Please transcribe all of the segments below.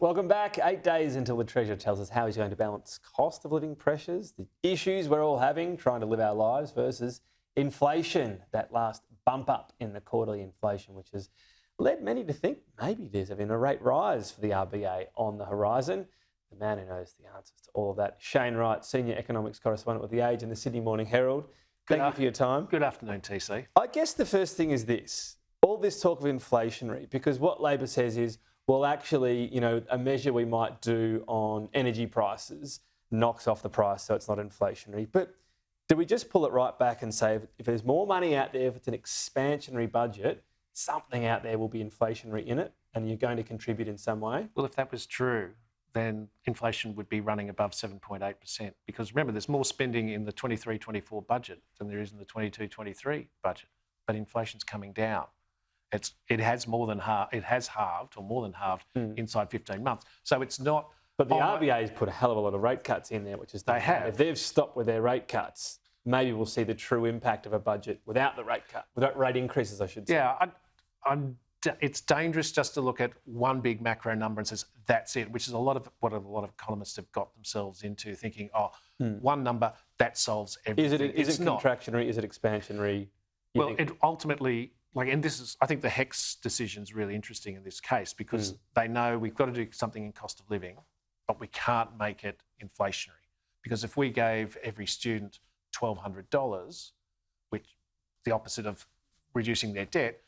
Welcome back. 8 days until the Treasurer tells us how he's going to balance cost of living pressures, the issues we're all having trying to live our lives versus inflation, that last bump up in the quarterly inflation, which has led many to think maybe there's been a rate rise for the RBA on the horizon. The man who knows the answers to all of that, Shane Wright, Senior Economics Correspondent with The Age and the Sydney Morning Herald. Thank you for your time. Good afternoon, TC. I guess the first thing is this, all this talk of inflationary, because what Labor says is, well, actually, a measure we might do on energy prices knocks off the price so it's not inflationary. But do we just pull it right back and say, if there's more money out there, if it's an expansionary budget, something out there will be inflationary in it and you're going to contribute in some way? Well, if that was true, then inflation would be running above 7.8%. Because remember, there's more spending in the 23-24 budget than there is in the 22-23 budget. But inflation's coming down. It has halved or more than halved inside 15 months. So it's not. But the RBA's put a hell of a lot of rate cuts in there, which is they have. If they've stopped with their rate cuts, maybe we'll see the true impact of a budget without the rate cut, without rate increases, I should say. Yeah, it's dangerous just to look at one big macro number and says that's it, which is what a lot of economists have got themselves into, thinking, one number that solves everything. Is it contractionary? Is it expansionary? Well, it ultimately. And I think the HECS decision is really interesting in this case because they know we've got to do something in cost of living, but we can't make it inflationary. Because if we gave every student $1,200, which the opposite of reducing their debt,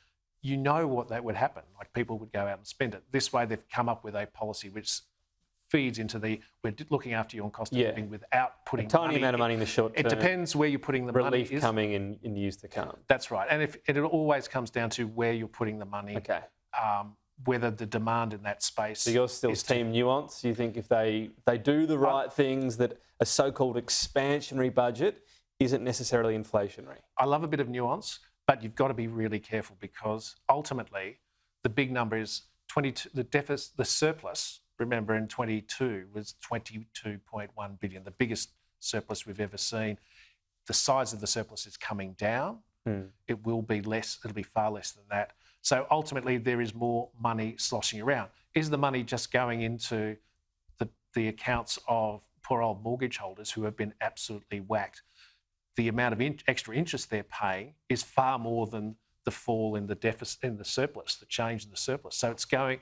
you know what that would happen. Like people would go out and spend it. This way they've come up with a policy which feeds into we're looking after you on cost of living without putting a tiny amount of money in the short term. It depends where you're putting the money. Relief coming in years to come. That's right. And it always comes down to where you're putting the money, whether the demand in that space. So you're still team nuance? You think if they do the right things, that a so-called expansionary budget isn't necessarily inflationary? I love a bit of nuance, but you've got to be really careful because ultimately the big number is 22. The surplus. Remember, in 22 was 22.1 billion, the biggest surplus we've ever seen. The size of the surplus is coming down. It will be less. It'll be far less than that. So ultimately, there is more money sloshing around. Is the money just going into the accounts of poor old mortgage holders who have been absolutely whacked? The amount of extra interest they're paying is far more than the fall in the deficit, in the surplus, the change in the surplus. So it's going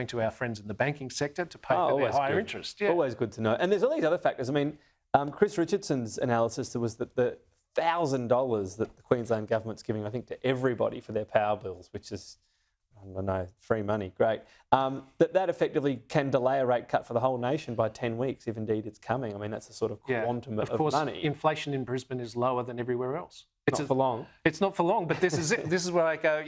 to our friends in the banking sector to pay for their higher interest. Yeah. Always good to know. And there's all these other factors. I mean, Chris Richardson's analysis was that the $1,000 that the Queensland government's giving, I think, to everybody for their power bills, which is, I don't know, free money, great, that effectively can delay a rate cut for the whole nation by 10 weeks, if indeed it's coming. I mean, that's the sort of quantum of course, money. Inflation in Brisbane is lower than everywhere else. It's not for long. It's not for long, but this is it. This is where I go,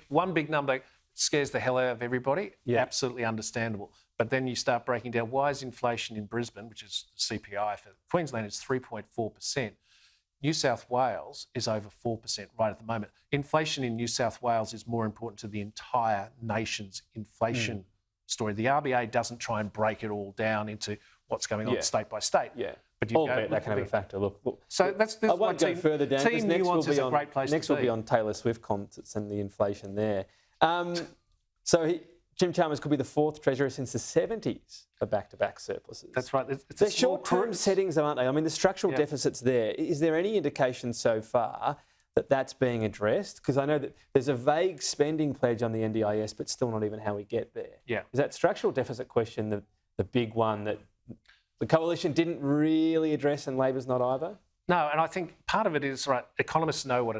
one big number scares the hell out of everybody. Yeah. Absolutely understandable. But then you start breaking down, why is inflation in Brisbane, which is CPI for Queensland, is 3.4%. New South Wales is over 4% right at the moment. Inflation in New South Wales is more important to the entire nation's inflation story. The RBA doesn't try and break it all down into what's going on state by state. Yeah. But that can have a factor. Look, so that's I won't go further down. Team nuance is a great place to be. Next will be on Taylor Swift concerts and the inflation there. Jim Chalmers could be the fourth treasurer since the 70s for back-to-back surpluses. That's right. They're short-term settings, aren't they? I mean, the structural deficit's there. Is there any indication so far that that's being addressed? Because I know that there's a vague spending pledge on the NDIS, but still not even how we get there. Yeah. Is that structural deficit question the big one that the coalition didn't really address and Labor's not either? No, and I think part of it is, right, economists know what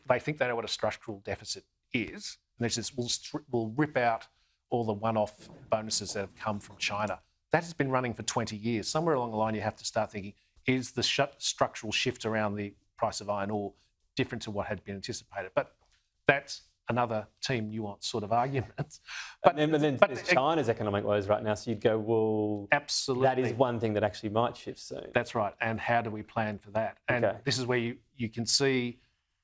they think they know what a structural deficit is. And they just, we'll rip out all the one-off bonuses that have come from China. That has been running for 20 years. Somewhere along the line, you have to start thinking, is the structural shift around the price of iron ore different to what had been anticipated? But that's another team nuance sort of argument. But then there's China's economic woes right now, so you'd go, well, absolutely, that is one thing that actually might shift soon. That's right. And how do we plan for that? And this is where you can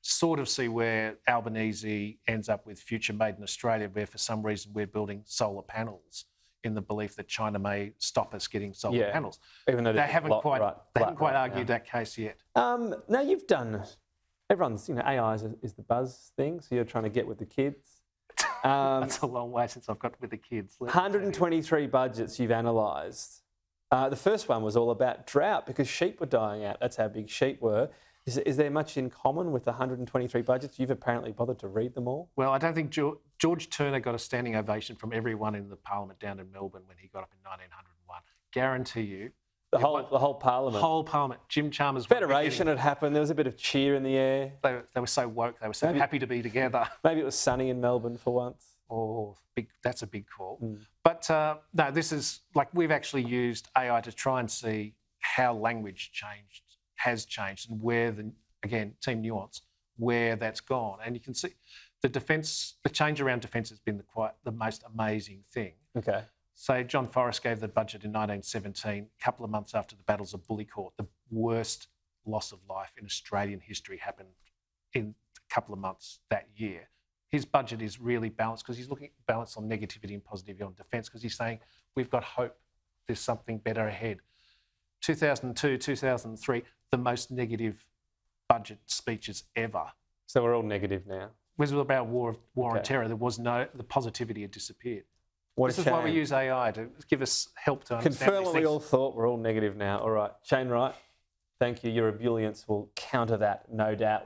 sort of see where Albanese ends up with Future Made in Australia, where for some reason we're building solar panels in the belief that China may stop us getting solar panels. Even though they haven't quite argued that case yet. Now you've done, everyone's, AI is the buzz thing, so you're trying to get with the kids. That's a long way since I've got with the kids. 123 budgets you've analysed. The first one was all about drought because sheep were dying out. That's how big sheep were. Is there much in common with the 123 budgets? You've apparently bothered to read them all. Well, I don't think George Turner got a standing ovation from everyone in the Parliament down in Melbourne when he got up in 1901. Guarantee you. The whole Parliament. Whole Parliament. Jim Chalmers. Federation had happened. There was a bit of cheer in the air. They were so woke. They were so happy to be together. Maybe it was sunny in Melbourne for once. Oh, that's a big call. But no, this is like we've actually used AI to try and see how language has changed and where again, Team Nuance, where that's gone. And you can see the change around defence has been the most amazing thing. Okay. So John Forrest gave the budget in 1917, a couple of months after the battles of Bullecourt. The worst loss of life in Australian history happened in a couple of months that year. His budget is really balanced because he's looking at balance on negativity and positivity on defence because he's saying we've got hope, there's something better ahead. 2002, 2003, the most negative budget speeches ever. So we're all negative now. It was about war on terror. The positivity had disappeared. This is why we use AI to give us help to understand Confirm what we all thought. We're all negative now. All right. Shane Wright, thank you. Your ebullience will counter that, no doubt.